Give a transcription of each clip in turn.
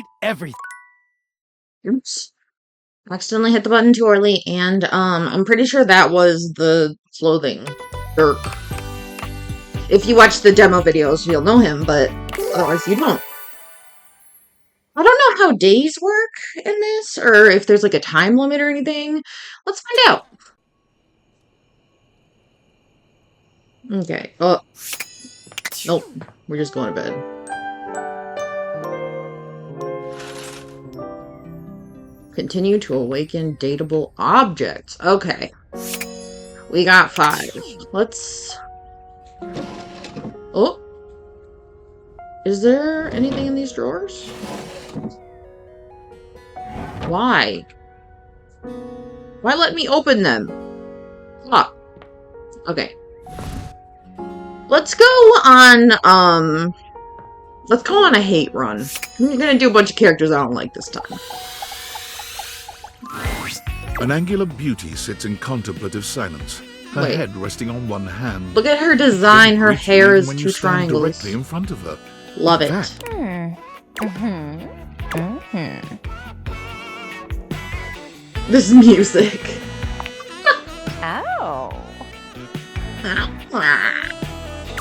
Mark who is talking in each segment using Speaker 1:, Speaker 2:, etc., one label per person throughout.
Speaker 1: hate everything.
Speaker 2: Oops. Accidentally hit the button too early, and I'm pretty sure that was the clothing. Dirk. If you watch the demo videos, you'll know him, but otherwise you don't. I don't know how days work in this, or if there's like a time limit or anything. Let's find out. Okay. Oh. Nope. We're just going to bed. Continue to awaken dateable objects. Okay. We got 5. Let's... Oh. Is there anything in these drawers? Why? Why let me open them? Ah. Okay. Let's go on, let's go on a hate run. I'm gonna do a bunch of characters I don't like this time.
Speaker 3: An angular beauty sits in contemplative silence, her head resting on one hand.
Speaker 2: Look at her design. Her hair is 2 triangles.
Speaker 3: Directly in front of her.
Speaker 2: Love it. This music.
Speaker 4: Ow.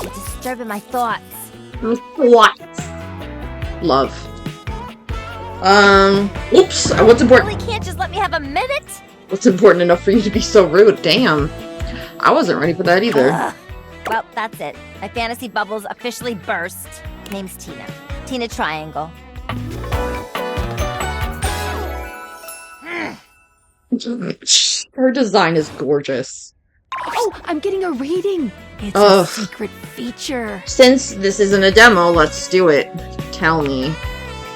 Speaker 4: You're disturbing my thoughts.
Speaker 2: What? Love. Oops. What's
Speaker 4: You
Speaker 2: important?
Speaker 4: really can't just let me have a minute?
Speaker 2: What's important enough for you to be so rude? Damn. I wasn't ready for that either.
Speaker 4: Well, that's it. My fantasy bubbles officially burst. Name's Tina. Tina Triangle.
Speaker 2: Her design is gorgeous.
Speaker 5: Oh, I'm getting a reading. It's a secret feature.
Speaker 2: Since this isn't a demo, let's do it. Tell me.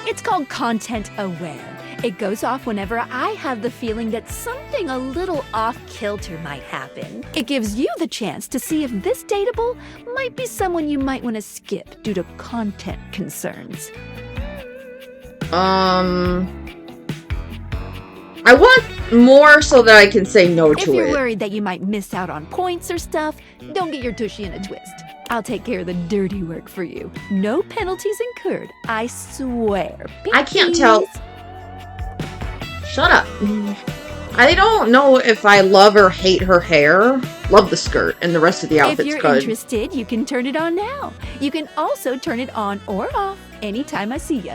Speaker 5: It's called Content Aware. It goes off whenever I have the feeling that something a little off-kilter might happen. It gives you the chance to see if this dateable might be someone you might want to skip due to content concerns.
Speaker 2: I want more so that I can say no to it.
Speaker 5: If you're worried that you might miss out on points or stuff, don't get your tushy in a twist. I'll take care of the dirty work for you. No penalties incurred, I swear.
Speaker 2: I can't tell. Shut up. I don't know if I love or hate her hair. Love the skirt, and the rest of the outfit's good.
Speaker 5: If you're interested, you can turn it on now. You can also turn it on or off anytime I see you.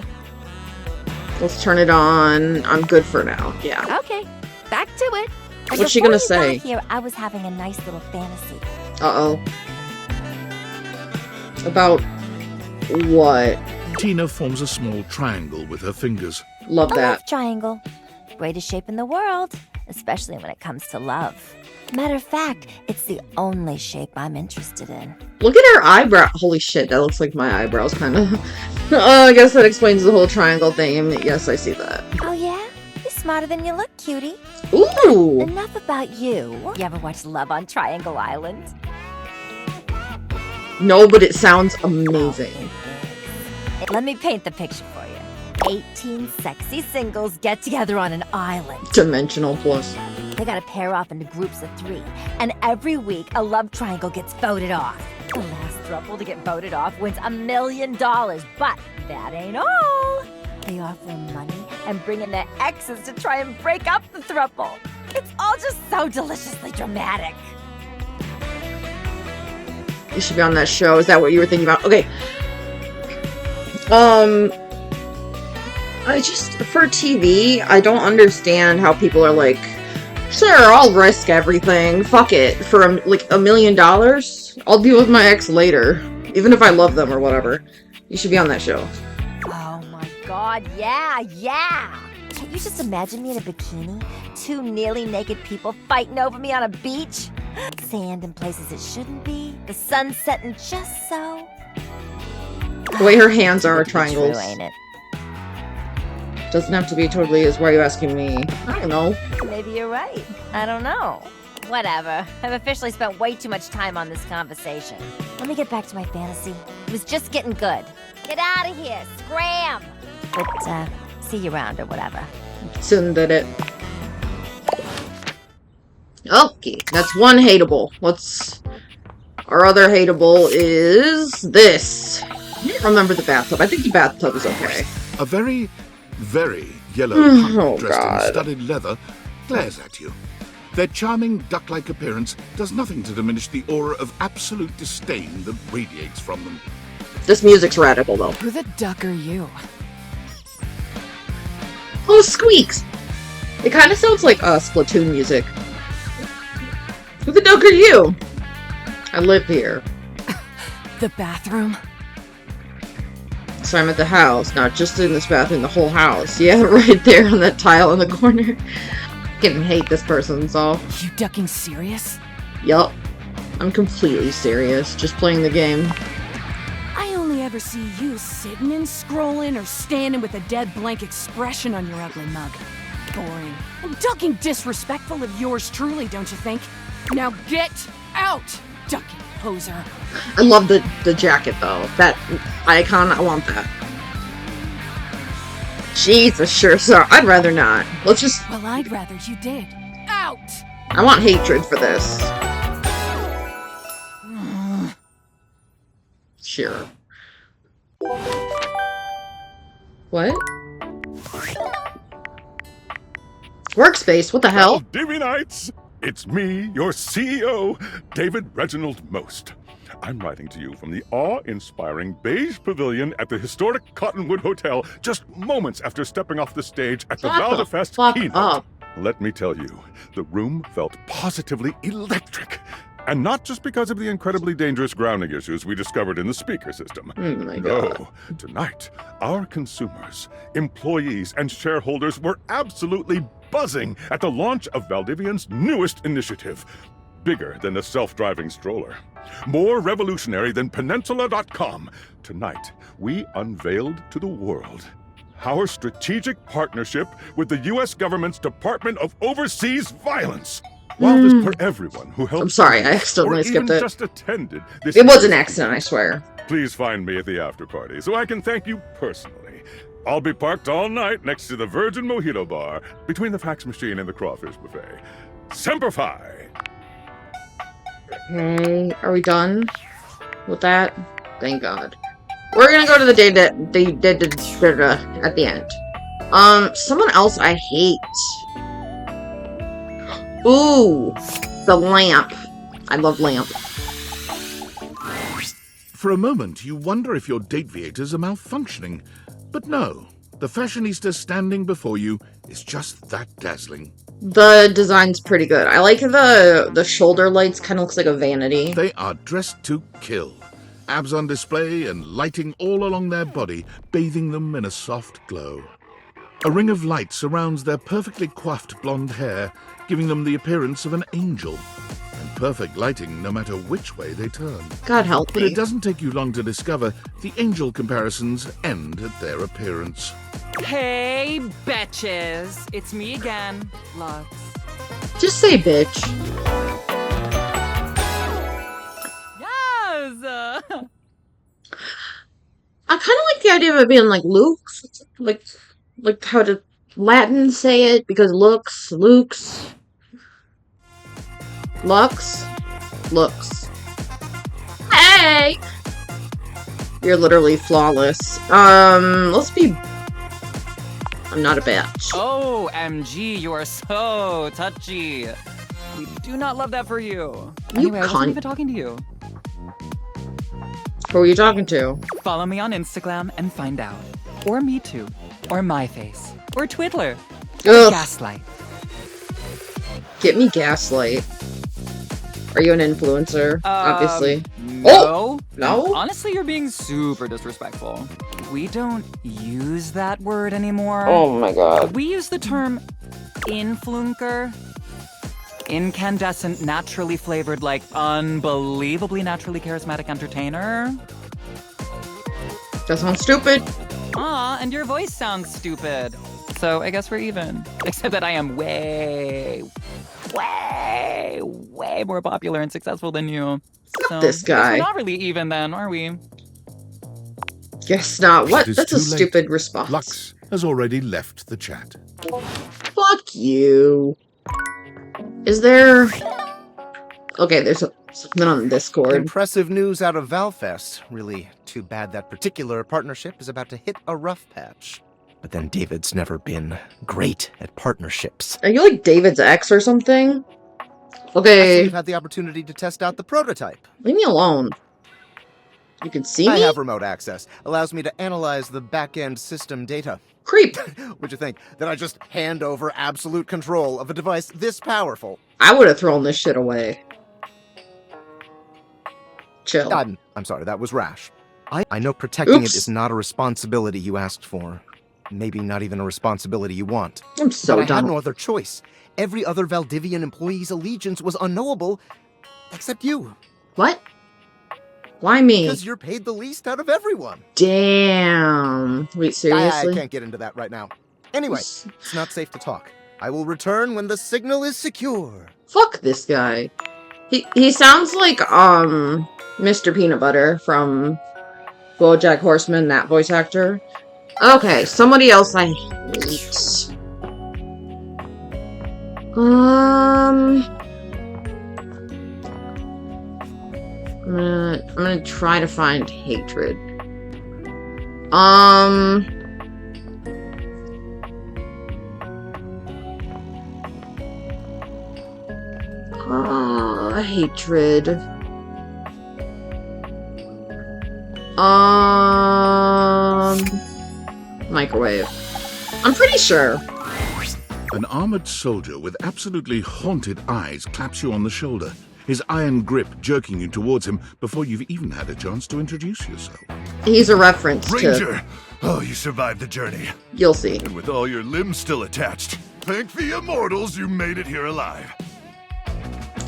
Speaker 2: Let's turn it on. I'm good for now. Yeah.
Speaker 5: Okay, back to it.
Speaker 2: What's she gonna say?
Speaker 4: Here, I was having a nice little fantasy.
Speaker 2: Uh-oh. About what?
Speaker 3: Tina forms a small triangle with her fingers.
Speaker 2: Love
Speaker 4: A
Speaker 2: that.
Speaker 4: love triangle. Greatest shape in the world, especially when it comes to love. Matter of fact, it's the only shape I'm interested in.
Speaker 2: Look at her eyebrow. Holy shit, that looks like my eyebrows, kind of. I guess that explains the whole triangle thing. Yes, I see that.
Speaker 4: Oh yeah? You're smarter than you look, cutie.
Speaker 2: Ooh!
Speaker 4: Enough about you. You ever watch Love on Triangle Island?
Speaker 2: No, but it sounds amazing.
Speaker 4: Let me paint the picture for you. 18 sexy singles get together on an island.
Speaker 2: Dimensional plus.
Speaker 4: They gotta pair off into groups of 3, and every week a love triangle gets voted off. The last throuple to get voted off wins $1 million, but that ain't all. They offer money and bring in their exes to try and break up the throuple. It's all just so deliciously dramatic.
Speaker 2: You should be on that show. Is that what you were thinking about? Okay. I just, for TV, I don't understand how people are like, sure, I'll risk everything. Fuck it. For like $1 million, I'll deal with my ex later. Even if I love them or whatever. You should be on that show.
Speaker 4: Oh my god, yeah. Can't you just imagine me in a bikini? 2 nearly naked people fighting over me on a beach? Sand in places it shouldn't be. The sun setting just so.
Speaker 2: The way her hands are triangles.
Speaker 4: True, ain't it?
Speaker 2: Doesn't have to be totally is why are you asking me? I don't know.
Speaker 4: Maybe you're right. I don't know. Whatever. I've officially spent way too much time on this conversation. Let me get back to my fantasy. It was just getting good. Get out of here! Scram! But, see you around or whatever.
Speaker 2: Soon did it. Okay, that's one hateable. Our other hateable is this. I don't remember the bathtub. I think the bathtub is okay.
Speaker 3: A very very yellow
Speaker 2: Oh,
Speaker 3: punk dressed
Speaker 2: God.
Speaker 3: in studded leather glares at you. Their charming duck-like appearance does nothing to diminish the aura of absolute disdain that radiates from them.
Speaker 2: This music's radical, though.
Speaker 1: Who the duck are you?
Speaker 2: Oh, squeaks! It kind of sounds like Splatoon music. Who the duck are you? I live here.
Speaker 1: The bathroom?
Speaker 2: So I'm at the house, not just in this bathroom, the whole house. Yeah, right there on that tile in the corner. Fucking hate this person, so.
Speaker 1: You ducking serious?
Speaker 2: Yup. I'm completely serious, just playing the game.
Speaker 1: I only ever see you sitting and scrolling or standing with a dead blank expression on your ugly mug. Boring. And ducking disrespectful of yours truly, don't you think? Now get out, ducking poser.
Speaker 2: I love the jacket, though. That icon, I want that. Jesus, sure, sorry. I'd rather not. Let's just...
Speaker 1: Well, I'd rather you did. Out!
Speaker 2: I want hatred for this. Sure. What? Workspace? What the hell?
Speaker 6: Divinites! It's me, your CEO, David Reginald Most. I'm writing to you from the awe-inspiring beige pavilion at the historic Cottonwood Hotel just moments after stepping off the stage at the
Speaker 2: Shut the
Speaker 6: Valdefest
Speaker 2: fuck
Speaker 6: keynote.
Speaker 2: up.
Speaker 6: Let me tell you, the room felt positively electric. And not just because of the incredibly dangerous grounding issues we discovered in the speaker system.
Speaker 2: Oh my God.
Speaker 6: No, tonight, our consumers, employees, and shareholders were absolutely buzzing at the launch of Valdivian's newest initiative. Bigger than the self-driving stroller. More revolutionary than Peninsula.com. Tonight, we unveiled to the world our strategic partnership with the U.S. government's Department of Overseas Violence. While this for everyone who helped...
Speaker 2: I'm sorry, I
Speaker 6: or
Speaker 2: accidentally
Speaker 6: even
Speaker 2: skipped it.
Speaker 6: just attended this...
Speaker 2: It was an accident, I swear.
Speaker 6: Please find me at the after-party so I can thank you personally. I'll be parked all night next to the Virgin Mojito Bar between the fax machine and the crawfish buffet. Semper Fi!
Speaker 2: Okay, are we done with that? Thank God. We're gonna go to the date that they did at the end. Someone else I hate. Ooh, the lamp. I love lamp.
Speaker 3: For a moment, you wonder if your date-viators are malfunctioning. But no, the fashionista standing before you is just that dazzling.
Speaker 2: The design's pretty good. I like the shoulder lights. Kind of looks like a vanity.
Speaker 3: They are dressed to kill. Abs on display and lighting all along their body, bathing them in a soft glow. A ring of light surrounds their perfectly coiffed blonde hair, giving them the appearance of an angel. And perfect lighting no matter which way they turn.
Speaker 2: God help
Speaker 3: But
Speaker 2: me.
Speaker 3: it doesn't take you long to discover the angel comparisons end at their appearance.
Speaker 7: Hey, betches! It's me again, Lux.
Speaker 2: Just say bitch.
Speaker 7: Yes!
Speaker 2: I kind of like the idea of it being like Luke, like how to Latin say it, because looks, Lux. Hey! You're literally flawless. Let's be... I'm not a bitch.
Speaker 7: Oh, MG, you are so touchy. We do not love that for you. Anyway, I
Speaker 2: cunt.
Speaker 7: wasn't even talking to you.
Speaker 2: Who are you talking to?
Speaker 7: Follow me on Instagram and find out. Or Me Too. Or My Face. Or Twiddler. Or
Speaker 2: Ugh,
Speaker 7: Gaslight.
Speaker 2: get me Gaslight. Are you an influencer? Obviously.
Speaker 7: No.
Speaker 2: Oh! No?
Speaker 7: Honestly, you're being super disrespectful. We don't use that word anymore.
Speaker 2: Oh my god.
Speaker 7: We use the term influencer. Incandescent, naturally flavored, like unbelievably naturally charismatic entertainer.
Speaker 2: That sounds stupid.
Speaker 7: Aw, and your voice sounds stupid. So I guess we're even. Except that I am way more popular and successful than you. So,
Speaker 2: this
Speaker 7: I guess
Speaker 2: guy.
Speaker 7: we're not really even then, are we?
Speaker 2: Guess not. What?
Speaker 3: It is
Speaker 2: That's a
Speaker 3: too late.
Speaker 2: stupid response.
Speaker 3: Lux has already left the chat.
Speaker 2: Fuck you. Is there... Okay, there's something on Discord.
Speaker 8: Impressive news out of Valfest. Really too bad that particular partnership is about to hit a rough patch. But then David's never been great at partnerships.
Speaker 2: Are you like David's ex or something?
Speaker 9: So
Speaker 2: Okay,
Speaker 9: we've had the opportunity to test out the prototype.
Speaker 2: leave me alone. You can see
Speaker 9: I
Speaker 2: me?
Speaker 9: have remote access. Allows me to analyze the back-end system data.
Speaker 2: Creep.
Speaker 9: What'd you think? That I just hand over absolute control of a device this powerful?
Speaker 2: I would have thrown this shit away. Chill.
Speaker 9: I'm sorry, that was rash. I know protecting
Speaker 2: Oops.
Speaker 9: it is not a responsibility you asked for. Maybe not even a responsibility you want.
Speaker 2: I'm so
Speaker 9: But I had
Speaker 2: dumb.
Speaker 9: no other choice. Every other Valdivian employee's allegiance was unknowable, except you.
Speaker 2: What? Why me?
Speaker 9: Because you're paid the least out of everyone.
Speaker 2: Damn. Wait,
Speaker 9: I
Speaker 2: seriously?
Speaker 9: can't get into that right now. Anyway, it's not safe to talk. I will return when the signal is secure.
Speaker 2: Fuck this guy. He sounds like, Mr. Peanut Butter from BoJack Horseman, that voice actor. Okay, somebody else I hate. I'm gonna try to find hatred. Hatred. Microwave. I'm pretty sure.
Speaker 3: An armored soldier with absolutely haunted eyes claps you on the shoulder, his iron grip jerking you towards him before you've even had a chance to introduce yourself.
Speaker 2: He's a reference to...
Speaker 10: Ranger! Oh, you survived the journey.
Speaker 2: You'll see.
Speaker 10: And with all your limbs still attached, thank the immortals you made it here alive.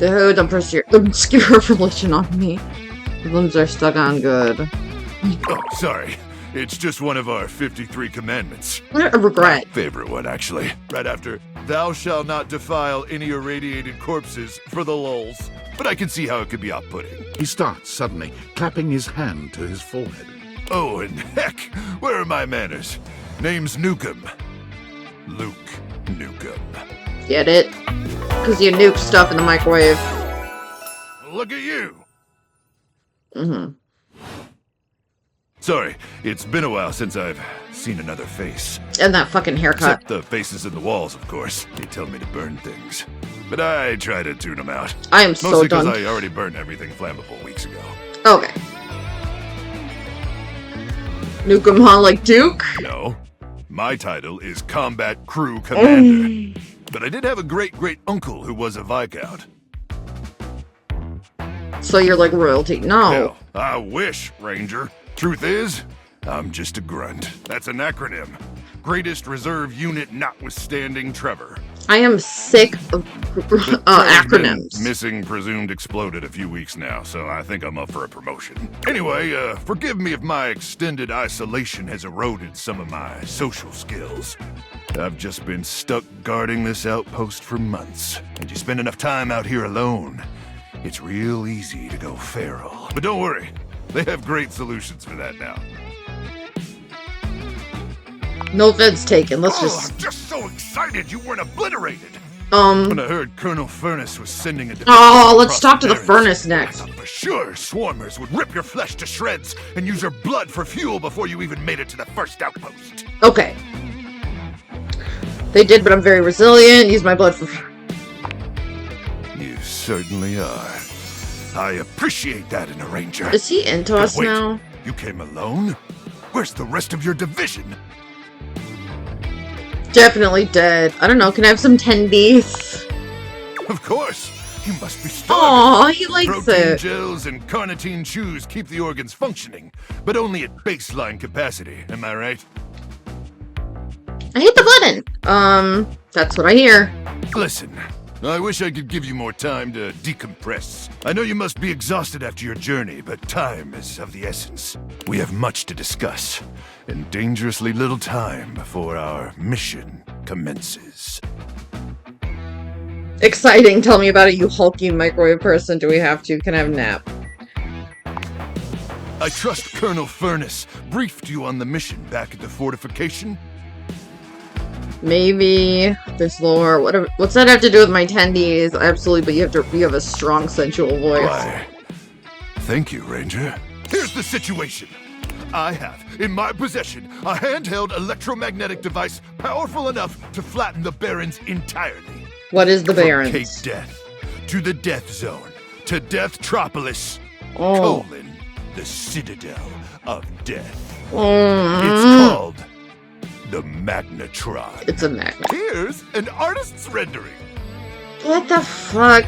Speaker 2: Dude, obscure religion on me. The limbs are stuck on good.
Speaker 10: Oh, sorry. It's just one of our 53 commandments.
Speaker 2: What a regret.
Speaker 10: Favorite one, actually. Right after, thou shalt not defile any irradiated corpses for the lulz. But I can see how it could be off-putting.
Speaker 3: He starts suddenly, clapping his hand to his forehead.
Speaker 10: Oh, and heck, where are my manners? Name's Nukem. Luke Nukem.
Speaker 2: Get it? Because you nuke stuff in the microwave.
Speaker 10: Look at you!
Speaker 2: Mm-hmm.
Speaker 10: Sorry, it's been a while since I've seen another face.
Speaker 2: And that fucking haircut.
Speaker 10: Except the faces in the walls, of course. They tell me to burn things. But I try to tune them out.
Speaker 2: I am so
Speaker 10: Mostly
Speaker 2: done.
Speaker 10: because I already burned everything flammable weeks ago.
Speaker 2: Okay. Nuke 'em, huh, like Duke?
Speaker 10: No. My title is Combat Crew Commander. But I did have a great-great-uncle who was a Viscount.
Speaker 2: So you're like royalty. No.
Speaker 10: Hell, I wish, Ranger. Truth is, I'm just a grunt. That's an acronym. Greatest Reserve Unit notwithstanding Trevor.
Speaker 2: I am sick of
Speaker 10: Trevor's been
Speaker 2: acronyms.
Speaker 10: Missing, presumed exploded a few weeks now, so I think I'm up for a promotion. Anyway, forgive me if my extended isolation has eroded some of my social skills. I've just been stuck guarding this outpost for months, and you spend enough time out here alone, it's real easy to go feral. But don't worry, they have great solutions for that now.
Speaker 2: No offense taken. Let's just...
Speaker 10: I'm just so excited you weren't obliterated.
Speaker 2: Um...
Speaker 10: When I heard Colonel Furnace was sending a...
Speaker 2: Oh, let's
Speaker 10: across
Speaker 2: talk to the
Speaker 10: barrens,
Speaker 2: furnace next.
Speaker 10: I thought for sure swarmers would rip your flesh to shreds and use your blood for fuel before you even made it to the first outpost.
Speaker 2: Okay. They did, but I'm very resilient. Use my blood for...
Speaker 10: You certainly are. I appreciate that in a ranger.
Speaker 2: Is he into
Speaker 10: But
Speaker 2: us
Speaker 10: wait,
Speaker 2: now?
Speaker 10: You came alone? Where's the rest of your division?
Speaker 2: Definitely dead. I don't know. Can I have some tendies?
Speaker 10: Of course. You must be starving.
Speaker 2: Aw, he likes
Speaker 10: Protein
Speaker 2: it.
Speaker 10: gels and carnitine chews keep the organs functioning, but only at baseline capacity. Am I right?
Speaker 2: I hit the button. That's what I hear.
Speaker 10: Listen, I wish I could give you more time to decompress. I know you must be exhausted after your journey, but time is of the essence. We have much to discuss, and dangerously little time before our mission commences.
Speaker 2: Exciting. Tell me about it, you hulking microwave person. Do we have to? Can I have a nap?
Speaker 10: I trust Colonel Furnace briefed you on the mission back at the fortification.
Speaker 2: Maybe there's lore. Whatever. What's that have to do with my tendies? Absolutely, but you have a strong sensual voice.
Speaker 10: Why, thank you, Ranger. Here's the situation. I have, in my possession, a handheld electromagnetic device powerful enough to flatten the Barrens entirely.
Speaker 2: What is the
Speaker 10: From
Speaker 2: Barrens?
Speaker 10: Cape Death to the Death Zone to Deathtropolis,
Speaker 2: Oh.
Speaker 10: the Citadel of Death.
Speaker 2: Mm.
Speaker 10: It's called the Magnetron.
Speaker 2: It's a magnet.
Speaker 10: Here's an artist's rendering.
Speaker 2: What the fuck?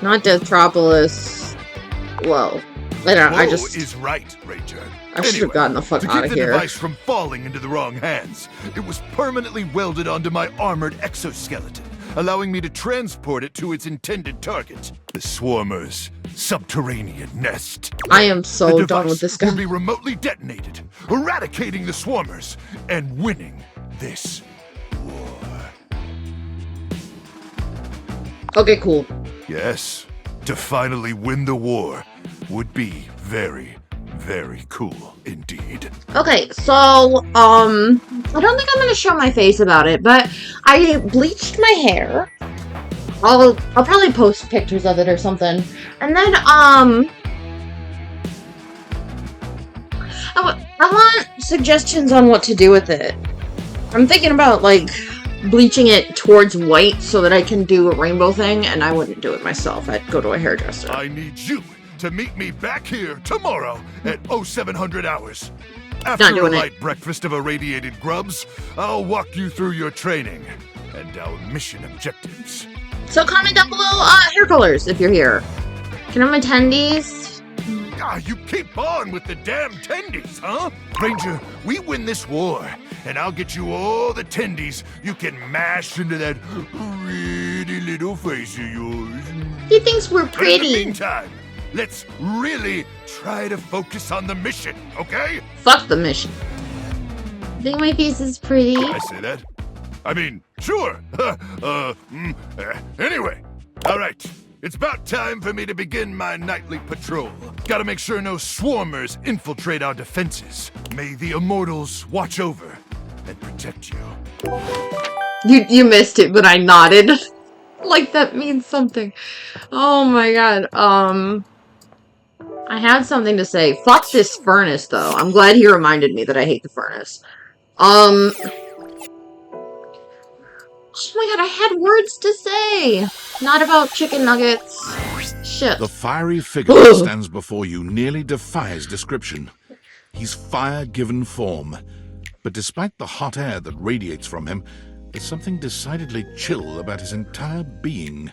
Speaker 2: Not Deathtropolis. Whoa. I
Speaker 10: Whoa
Speaker 2: just...
Speaker 10: is right, Ranger.
Speaker 2: I should have gotten the fuck
Speaker 10: to
Speaker 2: out
Speaker 10: keep
Speaker 2: of
Speaker 10: the
Speaker 2: here.
Speaker 10: device from falling into the wrong hands, it was permanently welded onto my armored exoskeleton, allowing me to transport it to its intended target, the Swarmer's subterranean nest.
Speaker 2: I am so
Speaker 10: The
Speaker 2: done with
Speaker 10: device
Speaker 2: this guy.
Speaker 10: will be remotely detonated, eradicating the Swarmers and winning this war.
Speaker 2: Okay, cool.
Speaker 10: Yes, to finally win the war would be very, very cool indeed.
Speaker 2: Okay, so, I don't think I'm gonna show my face about it, but I bleached my hair. I'll probably post pictures of it or something. And then, I want suggestions on what to do with it. I'm thinking about, like, bleaching it towards white so that I can do a rainbow thing, and I wouldn't do it myself. I'd go to a hairdresser.
Speaker 10: I need you to meet me back here tomorrow at 0700 hours. After a
Speaker 2: doing it.
Speaker 10: light breakfast of irradiated grubs, I'll walk you through your training and our mission objectives.
Speaker 2: So comment down below hair colors if you're here. Can I have my tendies?
Speaker 10: Ah, you keep on with the damn tendies, huh? Ranger, we win this war, and I'll get you all the tendies you can mash into that pretty little face of yours.
Speaker 2: He thinks we're
Speaker 10: But in the
Speaker 2: pretty.
Speaker 10: meantime, let's really try to focus on the mission, okay?
Speaker 2: Fuck the mission. I think my face is pretty.
Speaker 10: I say that. I mean, sure. Anyway, all right. It's about time for me to begin my nightly patrol. Gotta make sure no swarmers infiltrate our defenses. May the immortals watch over and protect you.
Speaker 2: You missed it, but I nodded. Like that means something. Oh my god. I had something to say. Fuck this furnace, though. I'm glad he reminded me that I hate the furnace. Oh my god, I had words to say! Not about chicken nuggets. Shit.
Speaker 3: The fiery figure that stands before you nearly defies description. He's fire given form. But despite the hot air that radiates from him, there's something decidedly chill about his entire being.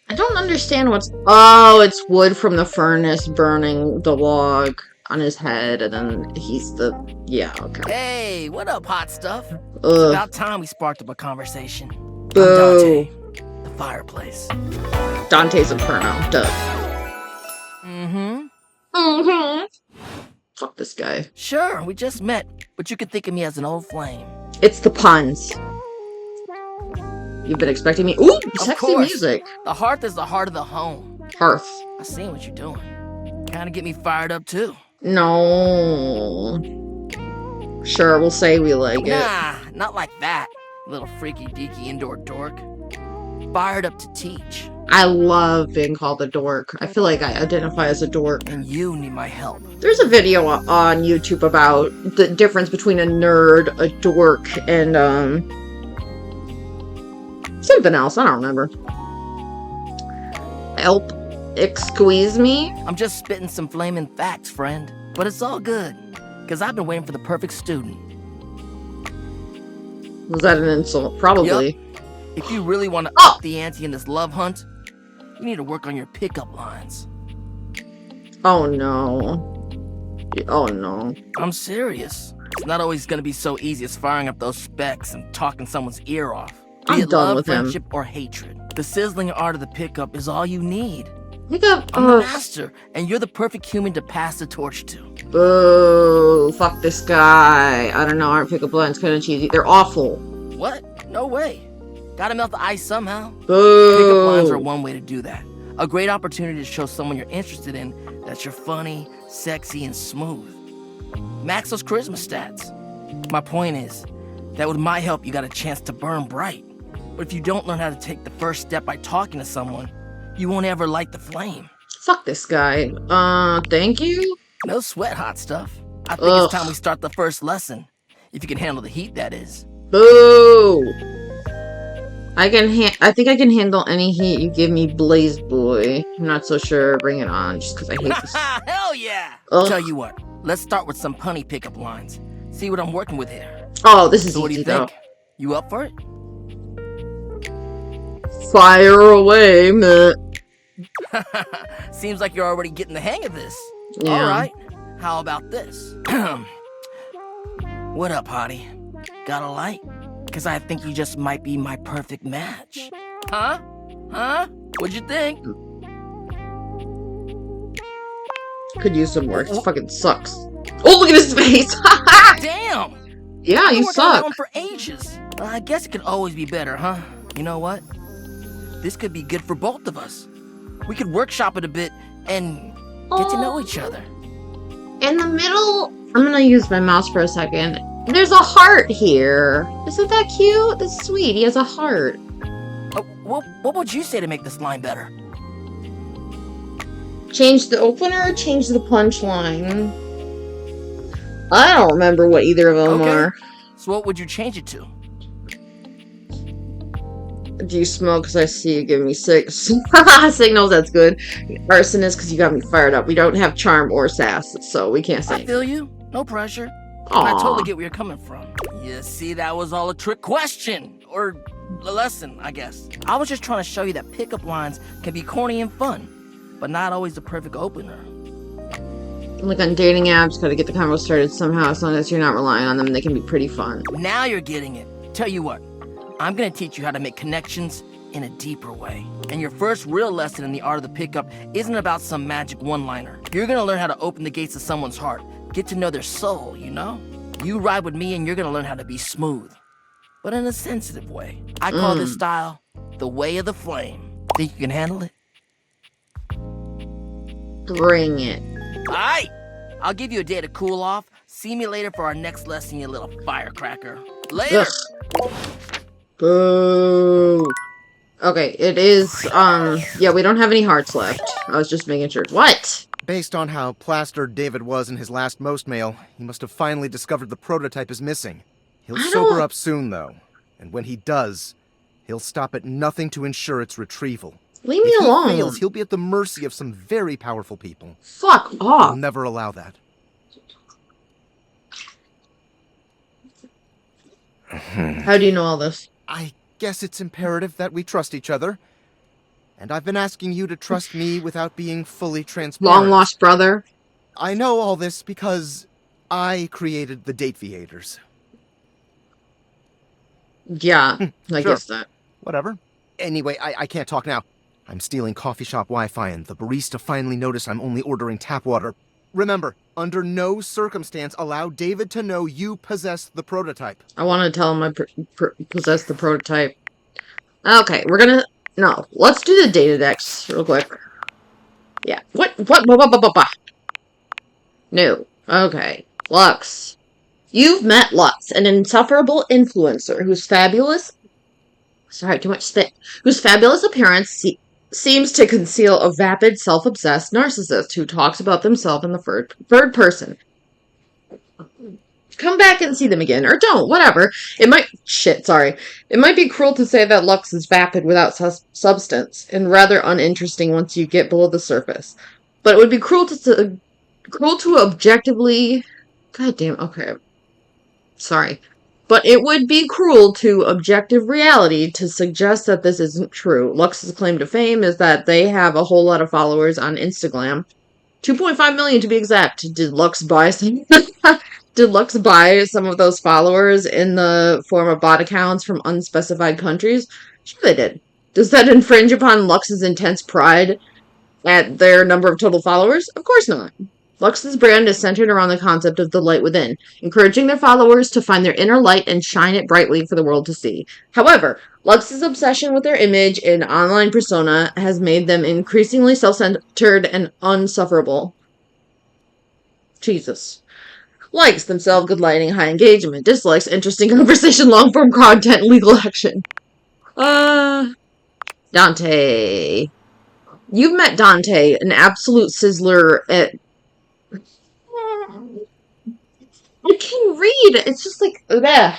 Speaker 2: I don't understand what's... Oh, it's wood from the furnace burning the log on his head, and then he's the... Yeah, okay.
Speaker 11: Hey, what up, hot stuff? It's
Speaker 2: Ugh.
Speaker 11: about time we sparked up a conversation.
Speaker 2: Boo.
Speaker 11: I'm Dante, the fireplace.
Speaker 2: Dante's Inferno. Duh. Fuck this guy.
Speaker 11: Sure, we just met, but you could think of me as an old flame.
Speaker 2: It's the puns. You've been expecting me. Ooh,
Speaker 11: Of
Speaker 2: sexy
Speaker 11: course.
Speaker 2: music.
Speaker 11: The hearth is the heart of the home.
Speaker 2: Hearth.
Speaker 11: I seen what you're doing. Kinda get me fired up too.
Speaker 2: No. Sure, we'll say we like it.
Speaker 11: Nah, not like that, little freaky deaky indoor dork. Fired up to teach.
Speaker 2: I love being called a dork. I feel like I identify as a dork.
Speaker 11: And you need my help.
Speaker 2: There's a video on YouTube about the difference between a nerd, a dork, and, something else. I don't remember. Help. Squeeze me?
Speaker 11: I'm just spitting some flaming facts, friend. But it's all good, because I've been waiting for the perfect student.
Speaker 2: Was that an insult? Probably.
Speaker 11: Yup. If you really want to
Speaker 2: Oh!
Speaker 11: up the ante in this love hunt, you need to work on your pickup lines.
Speaker 2: Oh no. Oh no.
Speaker 11: I'm serious. It's not always gonna be so easy as firing up those specs and talking someone's ear off. Be
Speaker 2: I'm
Speaker 11: it
Speaker 2: done
Speaker 11: love,
Speaker 2: with him.
Speaker 11: friendship, or hatred. The sizzling art of the pickup is all you need.
Speaker 2: Pick up.
Speaker 11: I'm the master, and you're the perfect human to pass the torch to.
Speaker 2: Boo. Fuck this guy. I don't know. Aren't pickup lines kind of cheesy? They're awful.
Speaker 11: What? No way. Gotta melt the ice somehow.
Speaker 2: Boo.
Speaker 11: Pickup lines are one way to do that. A great opportunity to show someone you're interested in that you're funny, sexy, and smooth. Max those charisma stats. My point is that with my help, you got a chance to burn bright. But if you don't learn how to take the first step by talking to someone, you won't ever light the flame.
Speaker 2: Fuck this guy. Thank you?
Speaker 11: No sweat, hot stuff. I think
Speaker 2: Ugh.
Speaker 11: it's time we start the first lesson. If you can handle the heat, that is.
Speaker 2: Boo! I think I can handle any heat you give me, Blaze Boy. I'm not so sure. Bring it on, just because I hate this.
Speaker 11: Hell yeah!
Speaker 2: Ugh.
Speaker 11: Tell you what, let's start with some punny pickup lines. See what I'm working with here.
Speaker 2: Oh, this is
Speaker 11: So what do
Speaker 2: easy,
Speaker 11: you
Speaker 2: though.
Speaker 11: think? You up for it?
Speaker 2: Fire away, man.
Speaker 11: Seems like you're already getting the hang of this.
Speaker 2: Yeah.
Speaker 11: Alright, how about this? What up, hottie? Got a light? Cause I think you just might be my perfect match. Huh? Huh? What'd you think?
Speaker 2: Could use some work. This fucking sucks. Oh, look at his face!
Speaker 11: Damn!
Speaker 2: Yeah,
Speaker 11: I've been
Speaker 2: you
Speaker 11: working on that
Speaker 2: suck.
Speaker 11: one for ages. I guess it could always be better, huh? You know what? This could be good for both of us. We could workshop it a bit and get to know each other.
Speaker 2: In the middle, I'm gonna use my mouse for a second. There's a heart here. Isn't that cute? That's sweet. He has a heart.
Speaker 11: What would you say to make this line better?
Speaker 2: Change the opener or change the punchline? I don't remember what either of them are.
Speaker 11: So what would you change it to?
Speaker 2: Do you smoke? Because I see you give me six signals. That's good. Arsonist, because you got me fired up. We don't have charm or sass, so we can't say.
Speaker 11: I feel you. No pressure.
Speaker 2: Aw.
Speaker 11: I totally get where you're coming from. You see, that was all a trick question. Or a lesson, I guess. I was just trying to show you that pickup lines can be corny and fun, but not always the perfect opener.
Speaker 2: Like on dating apps, gotta get the convo started somehow. As long as you're not relying on them, they can be pretty fun.
Speaker 11: Now you're getting it. Tell you what, I'm gonna teach you how to make connections in a deeper way. And your first real lesson in the art of the pickup isn't about some magic one-liner. You're gonna learn how to open the gates of someone's heart, get to know their soul, you know? You ride with me and you're gonna learn how to be smooth, but in a sensitive way. I call this style the way of the flame. Think you can handle it?
Speaker 2: Bring it.
Speaker 11: Alright! I'll give you a day to cool off. See me later for our next lesson, you little firecracker. Later!
Speaker 2: Ugh. Boo. Okay, it is, yeah, we don't have any hearts left. I was just making sure. What?
Speaker 9: Based on how plastered David was in his last most mail, he must have finally discovered the prototype is missing. He'll sober up soon, though. And when he does, he'll stop at nothing to ensure its retrieval.
Speaker 2: Leave me alone.
Speaker 9: If he fails, he'll be at the mercy of some very powerful people.
Speaker 2: Fuck off.
Speaker 9: We'll never allow that.
Speaker 2: How do you know all this?
Speaker 9: I guess it's imperative that we trust each other. And I've been asking you to trust me without being fully transparent.
Speaker 2: Long lost brother.
Speaker 9: I know all this because I created the Dateviators.
Speaker 2: Yeah, I
Speaker 9: Sure.
Speaker 2: guess that.
Speaker 9: Whatever. Anyway, I can't talk now. I'm stealing coffee shop Wi-Fi and the barista finally noticed I'm only ordering tap water. Remember, under no circumstance allow David to know you possess the prototype.
Speaker 2: I want to tell him I possess the prototype. Okay, we're gonna... No, let's do the data decks real quick. Yeah. What? No. Okay. Lux. You've met Lux, an insufferable influencer whose fabulous... Sorry, too much spit. Whose fabulous appearance seems to conceal a vapid, self-obsessed narcissist who talks about themselves in the third person. Come back and see them again, or don't, whatever. It might... Shit, sorry. It might be cruel to say that Lux is vapid without substance, and rather uninteresting once you get below the surface. But it would be cruel to objectively... God damn, okay. Sorry. But it would be cruel to objective reality to suggest that this isn't true. Lux's claim to fame is that they have a whole lot of followers on Instagram. 2.5 million to be exact. Did Lux buy some... Did Lux buy some of those followers in the form of bot accounts from unspecified countries? Sure they did. Does that infringe upon Lux's intense pride at their number of total followers? Of course not. Lux's brand is centered around the concept of the light within, encouraging their followers to find their inner light and shine it brightly for the world to see. However, Lux's obsession with their image and online persona has made them increasingly self-centered and unsufferable. Jesus. Likes themselves, good lighting, high engagement. Dislikes, interesting conversation, long-form content, legal action. Dante. You've met Dante, an absolute sizzler at... I can read. It's just like, ugh.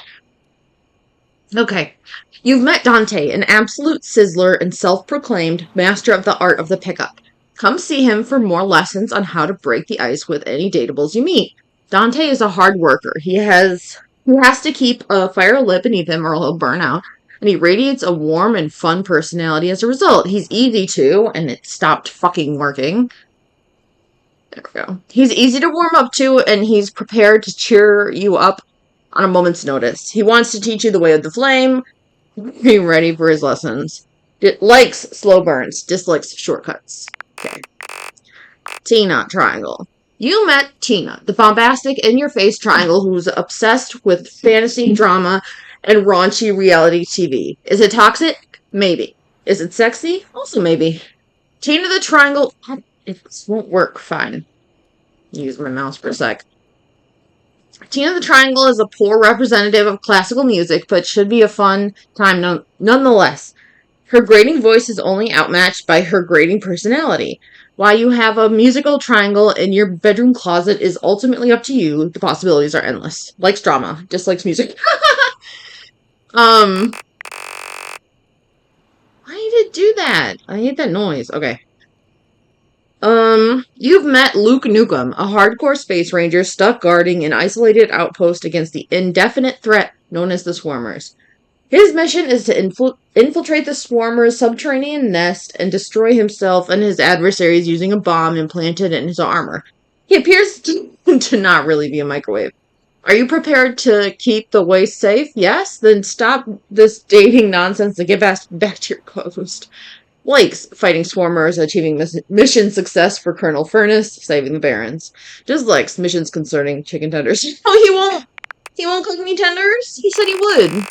Speaker 2: Okay. You've met Dante, an absolute sizzler and self-proclaimed master of the art of the pickup. Come see him for more lessons on how to break the ice with any dateables you meet. Dante is a hard worker. He has to keep a fire lit beneath him or he'll burn out. And he radiates a warm and fun personality as a result. He's easy to, and it stopped fucking working. There we go. He's easy to warm up to, and he's prepared to cheer you up on a moment's notice. He wants to teach you the way of the flame. Be ready for his lessons. Likes slow burns, dislikes shortcuts. Okay. Tina Triangle. You met Tina, the bombastic, in-your-face triangle who's obsessed with fantasy, drama, and raunchy reality TV. Is it toxic? Maybe. Is it sexy? Also maybe. Tina the Triangle... It won't work. Fine. Use my mouse for a sec. Tina the Triangle is a poor representative of classical music, but should be a fun time nonetheless. Her grating voice is only outmatched by her grating personality. While you have a musical triangle in your bedroom closet is ultimately up to you, the possibilities are endless. Likes drama, dislikes music. Why did it do that? I hate that noise. Okay. You've met Luke Nukem, a hardcore space ranger stuck guarding an isolated outpost against the indefinite threat known as the Swarmers. His mission is to infiltrate the Swarmers' subterranean nest and destroy himself and his adversaries using a bomb implanted in his armor. He appears to not really be a microwave. Are you prepared to keep the way safe? Yes? Then stop this dating nonsense and get back to your post. Likes fighting Swarmers, achieving mission success for Colonel Furnace, saving the Barons. Dislikes missions concerning chicken tenders. Oh, he won't. He won't cook me tenders? He said he would.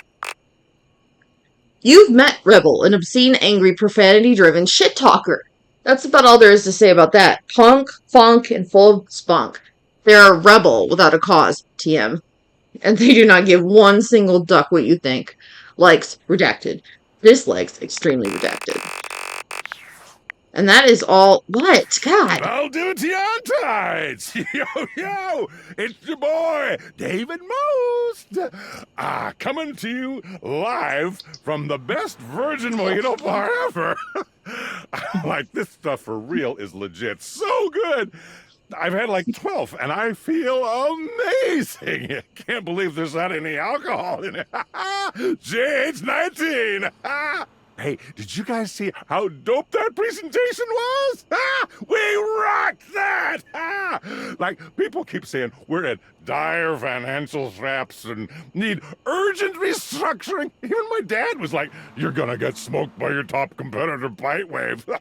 Speaker 2: You've met Rebel, an obscene, angry, profanity-driven shit-talker. That's about all there is to say about that. Punk, funk, and full of spunk. They're a rebel without a cause, TM. And they do not give one single duck what you think. Likes, redacted. Dislikes, extremely redacted. And that is all. What? God.
Speaker 6: I'll do it to you on tights. Yo, it's your boy, David Most. Coming to you live from the best virgin mojito bar ever. Like, this stuff for real is legit so good. I've had like 12, and I feel amazing. Can't believe there's not any alcohol in it. JH 19. Hey, did you guys see how dope that presentation was? We rocked that! Like, people keep saying we're at dire financial straps and need urgent restructuring. Even my dad was like, you're gonna get smoked by your top competitor, Bitewave.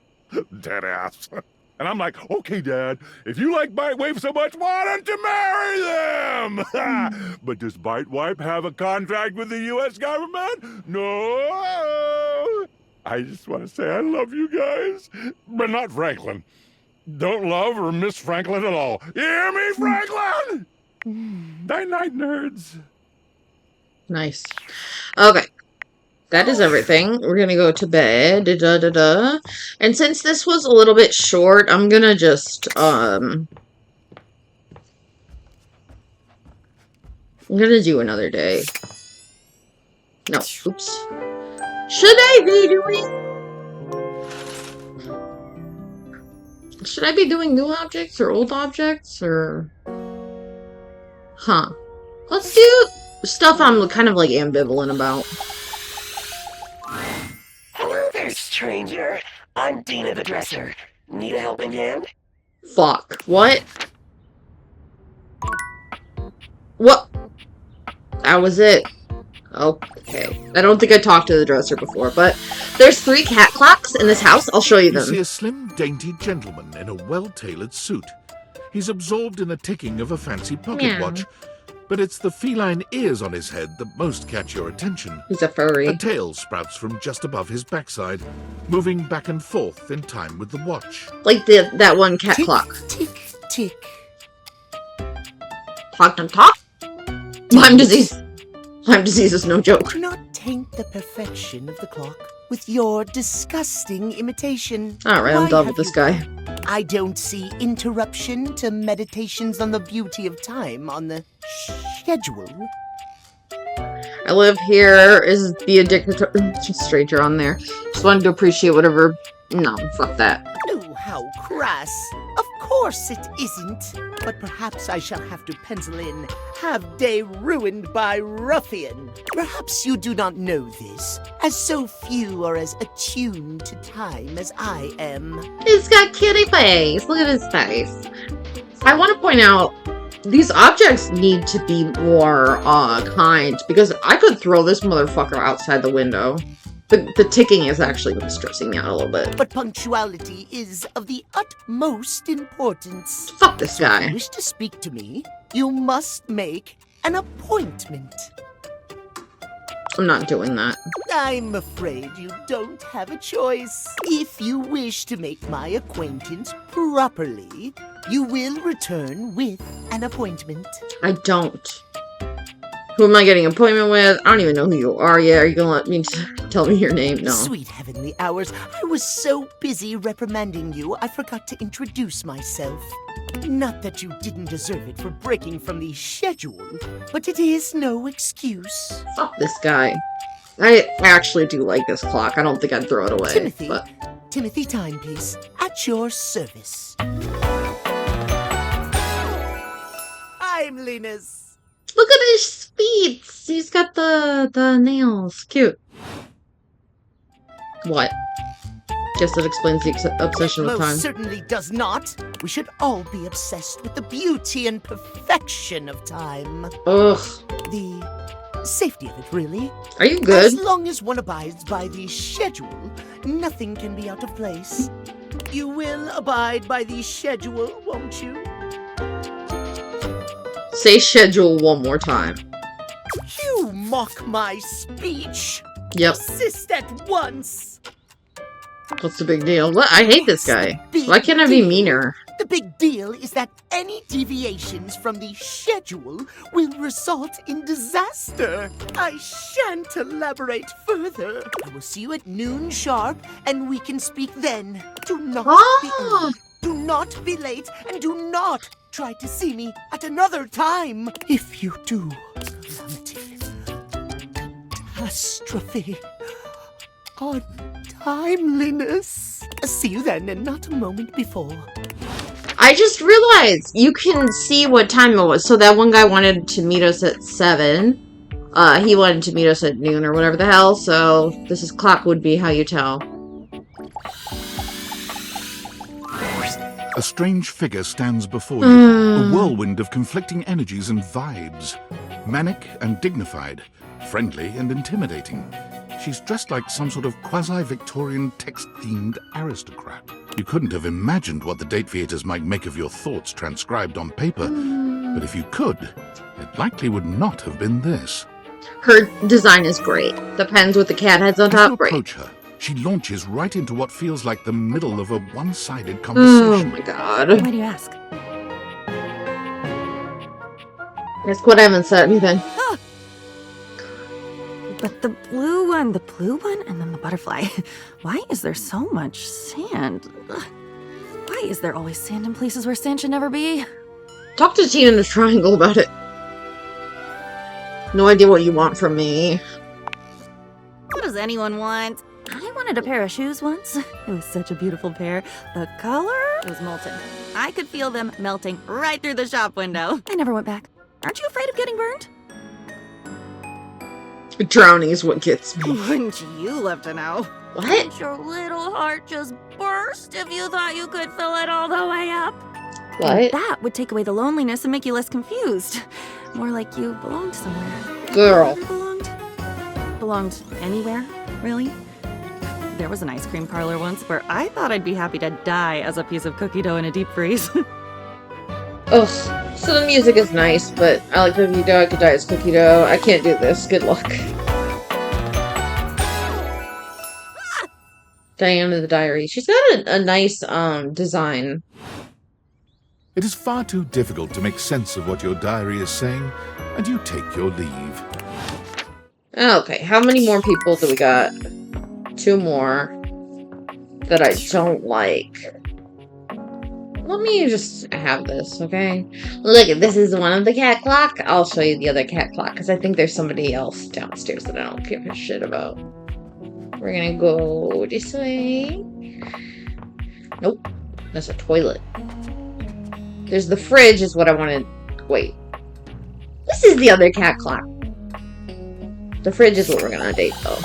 Speaker 6: Dead ass. And I'm like, okay, Dad, if you like Bitewave so much, why don't you marry them? But does Bitewave have a contract with the U.S. government? No. I just want to say I love you guys, but not Franklin. Don't love or miss Franklin at all. You hear me, Franklin? Night-night, nerds.
Speaker 2: Nice. Okay. That is everything. We're gonna go to bed. And since this was a little bit short, I'm gonna just, I'm gonna do another day. No, oops. Should I be doing new objects or old objects or... Huh. Let's do stuff I'm kind of like ambivalent about.
Speaker 12: Hello there, stranger. I'm Dina the Dresser. Need a helping hand?
Speaker 2: Fuck. What? What? That was it. Okay. I don't think I talked to the dresser before, but there's 3 cat clocks in this house. I'll show you them.
Speaker 3: You see a slim, dainty gentleman in a well-tailored suit. He's absorbed in the ticking of a fancy pocket watch, but it's the feline ears on his head that most catch your attention.
Speaker 2: He's a furry.
Speaker 3: A tail sprouts from just above his backside, moving back and forth in time with the watch.
Speaker 2: Like that one cat clock.
Speaker 12: Tick, tick.
Speaker 2: Talk. Lyme disease. Lyme disease is no joke.
Speaker 12: Do not taint the perfection of the clock with your disgusting imitation.
Speaker 2: Alright, I'm done with this guy.
Speaker 13: I don't see interruption to meditations on the beauty of time on the schedule.
Speaker 2: I live here is be addicted to stranger on there. Just wanted to appreciate whatever. No, fuck that.
Speaker 13: Oh, how crass. Of course it isn't. But perhaps I shall have to pencil in have day ruined by ruffian. Perhaps you do not know this, as so few are as attuned to time as I am.
Speaker 2: He's got kitty face. Look at his face. I want to point out these objects need to be more kind, because I could throw this motherfucker outside the window. The ticking is actually stressing me out a little bit.
Speaker 13: But punctuality is of the utmost importance.
Speaker 2: Fuck this guy.
Speaker 13: If you wish to speak to me, you must make an appointment.
Speaker 2: I'm not doing that.
Speaker 13: I'm afraid you don't have a choice. If you wish to make my acquaintance properly, you will return with an appointment.
Speaker 2: I don't. Who am I getting an appointment with? I don't even know who you are yet. Are you gonna let me tell me your name? No.
Speaker 13: Sweet heavenly hours, I was so busy reprimanding you, I forgot to introduce myself. Not that you didn't deserve it for breaking from the schedule, but it is no excuse.
Speaker 2: Fuck this guy. I actually do like this clock. I don't think I'd throw it away.
Speaker 13: Timothy,
Speaker 2: but...
Speaker 13: Timothy Timepiece, at your service. Timeliness.
Speaker 2: Look at his feet. He's got the nails. Cute. What? Guess that explains the obsession with time.
Speaker 13: Most certainly does not. We should all be obsessed with the beauty and perfection of time.
Speaker 2: Ugh.
Speaker 13: The safety of it, really.
Speaker 2: Are you good?
Speaker 13: As long as one abides by the schedule, nothing can be out of place. You will abide by the schedule, won't you?
Speaker 2: Say schedule one more time.
Speaker 13: You mock my speech.
Speaker 2: Yep.
Speaker 13: Persist at once.
Speaker 2: What's the big deal? What? I hate this guy. Why can't I be meaner?
Speaker 13: The big deal is that any deviations from the schedule will result in disaster. I shan't elaborate further. I will see you at noon sharp, and we can speak then. Do not be early. Do not be late, and do not try to see me at another time. If you do, calamity, catastrophe, untimeliness. See you then, and not a moment before.
Speaker 2: I just realized you can see what time it was. So that one guy wanted to meet us at 7. He wanted to meet us at noon or whatever the hell. So this clock would be how you tell.
Speaker 3: A strange figure stands before you, a whirlwind of conflicting energies and vibes. Manic and dignified, friendly and intimidating. She's dressed like some sort of quasi-Victorian text-themed aristocrat. You couldn't have imagined what the date theaters might make of your thoughts transcribed on paper, but if you could, it likely would not have been this.
Speaker 2: Her design is great. The pens with the cat heads on top, great.
Speaker 3: Approach her. She launches right into what feels like the middle of a one-sided conversation.
Speaker 2: Oh my god.
Speaker 1: Why do you ask?
Speaker 2: Guess what? I haven't said anything.
Speaker 1: But the blue one, and then the butterfly. Why is there so much sand? Ugh. Why is there always sand in places where sand should never be?
Speaker 2: Talk to Teen in the Triangle about it. No idea what you want from me.
Speaker 1: What does anyone want? I wanted a pair of shoes once. It was such a beautiful pair. The color was molten. I could feel them melting right through the shop window. I never went back. Aren't you afraid of getting burned?
Speaker 2: Drowning is what gets me.
Speaker 1: Wouldn't you love to know?
Speaker 2: What?
Speaker 1: Wouldn't your little heart just burst if you thought you could fill it all the way up?
Speaker 2: What?
Speaker 1: And that would take away the loneliness and make you less confused. More like you belonged somewhere.
Speaker 2: Girl.
Speaker 1: Belonged anywhere, really? There was an ice cream parlor once where I thought I'd be happy to die as a piece of cookie dough in a deep freeze.
Speaker 2: Ugh. So the music is nice, but I like cookie dough. I could die as cookie dough. I can't do this. Good luck. Diana the Diary. She's got a nice design.
Speaker 3: It is far too difficult to make sense of what your diary is saying, and you take your leave.
Speaker 2: Okay, how many more people do we got? 2 more that I don't like. let me just have this, okay? Look, this is one of the cat clock. I'll show you the other cat clock because I think there's somebody else downstairs that I don't give a shit about. We're gonna go this way. Nope, that's a toilet. There's the fridge is what I wanted. Wait. This is the other cat clock. The fridge is what we're gonna date, though.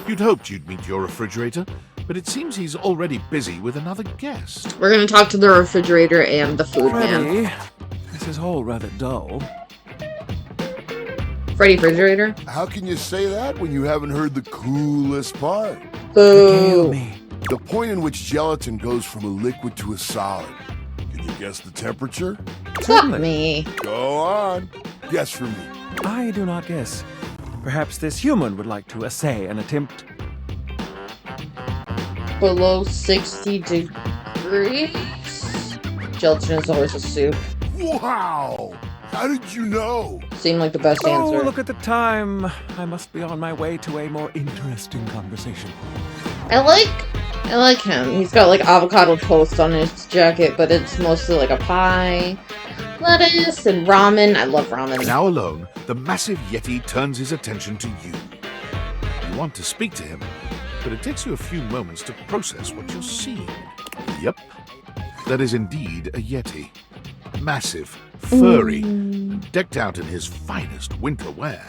Speaker 3: You'd hoped you'd meet your refrigerator, but it seems he's already busy with another guest.
Speaker 2: We're gonna talk to the refrigerator and the food
Speaker 14: Freddy,
Speaker 2: man.
Speaker 14: this is all rather dull.
Speaker 2: Freddy refrigerator?
Speaker 15: How can you say that when you haven't heard the coolest part?
Speaker 2: Boo.
Speaker 15: The point in which gelatin goes from a liquid to a solid. Can you guess the temperature?
Speaker 2: Fuck me.
Speaker 15: Go on. Guess for me.
Speaker 14: I do not guess. Perhaps this human would like to essay an attempt.
Speaker 2: Below 60 degrees? Gelatin is always a soup.
Speaker 15: Wow! How did you know?
Speaker 2: Seemed like the best answer.
Speaker 14: Oh, look at the time. I must be on my way to a more interesting conversation.
Speaker 2: I like him. He's got like avocado toast on his jacket, but it's mostly like a pie, lettuce, and ramen. I love ramen.
Speaker 3: Now alone, the massive Yeti turns his attention to you. You want to speak to him, but it takes you a few moments to process what you're seeing. Yep, that is indeed a Yeti. Massive, furry, decked out in his finest winter wear.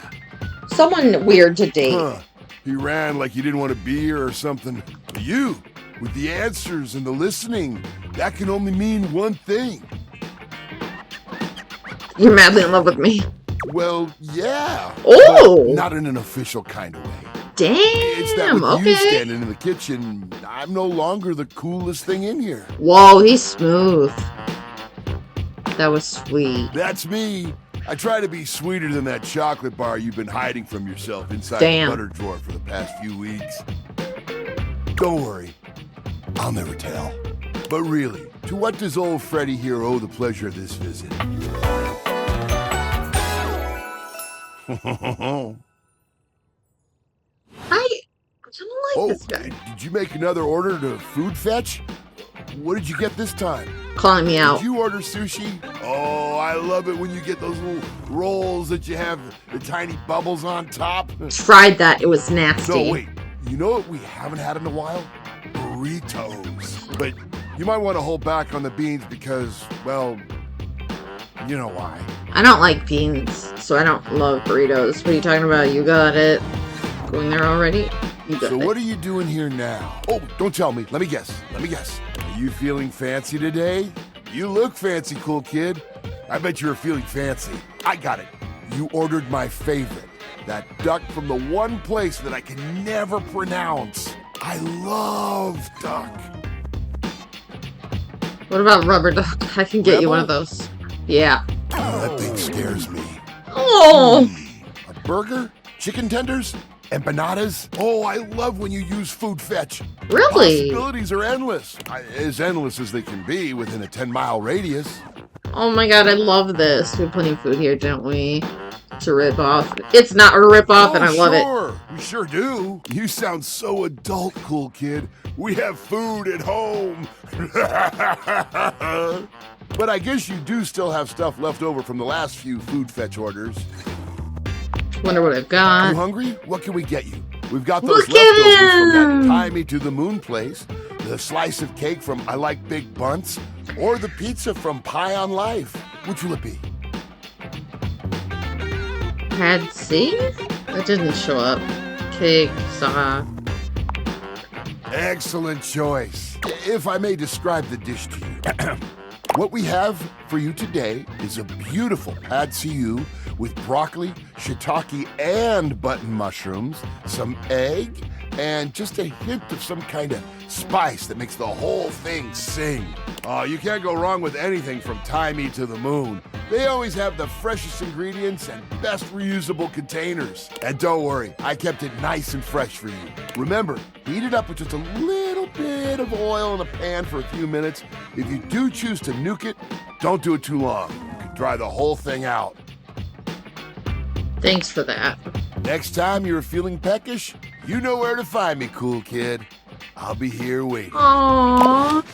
Speaker 2: Someone weird to date.
Speaker 15: Huh. He ran like he didn't want to be here or something. You, with the answers and the listening, that can only mean one thing.
Speaker 2: You're madly in love with me.
Speaker 15: Well, yeah.
Speaker 2: Oh!
Speaker 15: But not in an official kind of way.
Speaker 2: Damn,
Speaker 15: It's that with
Speaker 2: okay.
Speaker 15: you standing in the kitchen, I'm no longer the coolest thing in here.
Speaker 2: Whoa, he's smooth. That was sweet.
Speaker 15: That's me. I try to be sweeter than that chocolate bar you've been hiding from yourself inside
Speaker 2: Damn.
Speaker 15: the butter drawer for the past few weeks. Don't worry. I'll never tell. But really, to what does old Freddy here owe the pleasure of this visit?
Speaker 2: I don't like this guy.
Speaker 15: Did you make another order to food fetch? What did you get this time?
Speaker 2: Calling me out.
Speaker 15: Did you order sushi? Oh, I love it when you get those little rolls that you have the tiny bubbles on top.
Speaker 2: Tried that. It was nasty.
Speaker 15: No, wait. You know what we haven't had in a while? Burritos. But you might want to hold back on the beans because, well, you know why.
Speaker 2: I don't like beans, so I don't love burritos. What are you talking about? You got it. Going there already? You got
Speaker 15: So
Speaker 2: it.
Speaker 15: what are you doing here now? Oh, don't tell me. Let me guess. Are you feeling fancy today? You look fancy, cool kid. I bet you were feeling fancy. I got it. You ordered my favorite. That duck from the one place that I can never pronounce. I love duck.
Speaker 2: What about rubber duck? I can get you one of those. Yeah.
Speaker 15: Oh, that thing scares me.
Speaker 2: Oh!
Speaker 15: A burger? Chicken tenders? Empanadas? Oh, I love when you use food fetch.
Speaker 2: Really?
Speaker 15: Possibilities are endless. As endless as they can be within a 10-mile radius.
Speaker 2: Oh my god, I love this. We have plenty of food here, don't we? To rip off. It's not a rip off, and I love it.
Speaker 15: Sure, we sure do. You sound so adult, cool kid. We have food at home. But I guess you do still have stuff left over from the last few food fetch orders.
Speaker 2: Wonder what I've got.
Speaker 15: You hungry? What can we get you? We've got
Speaker 2: Look
Speaker 15: those leftovers from that
Speaker 2: at him!
Speaker 15: Tie Me to the Moon place, the slice of cake from I Like Big Bunts, or the pizza from Pie on Life. Which will it be?
Speaker 2: Pad C? That didn't show up. Cake, saw.
Speaker 15: Excellent choice. If I may describe the dish to you. What we have for you today is a beautiful pad see ew with broccoli, shiitake, and button mushrooms, some egg, and just a hint of some kind of spice that makes the whole thing sing. Oh, you can't go wrong with anything from Tie Me to the Moon. They always have the freshest ingredients and best reusable containers. And don't worry, I kept it nice and fresh for you. Remember, heat it up with just a little bit of oil in a pan for a few minutes. If you do choose to nuke it, don't do it too long. You can dry the whole thing out.
Speaker 2: Thanks for that.
Speaker 15: Next time you're feeling peckish, you know where to find me, cool kid. I'll be here waiting.
Speaker 2: Aww.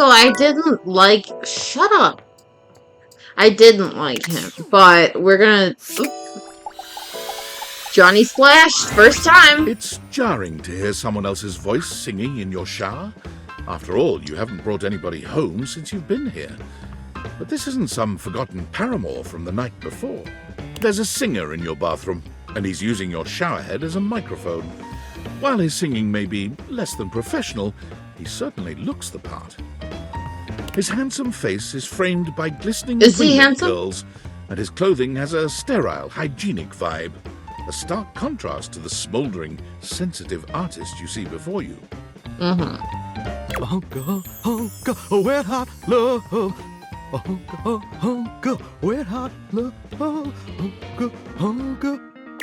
Speaker 2: So I didn't like... Shut up. I didn't like him, but we're gonna... Oop. Johnny splashed, first time.
Speaker 3: It's jarring to hear someone else's voice singing in your shower. After all, you haven't brought anybody home since you've been here. But this isn't some forgotten paramour from the night before. There's a singer in your bathroom, and he's using your showerhead as a microphone. While his singing may be less than professional, he certainly looks the part. His handsome face is framed by glistening curls, and his clothing has a sterile, hygienic vibe. A stark contrast to the smouldering, sensitive artist you see before you.
Speaker 16: Wet hot love. Wet hot love.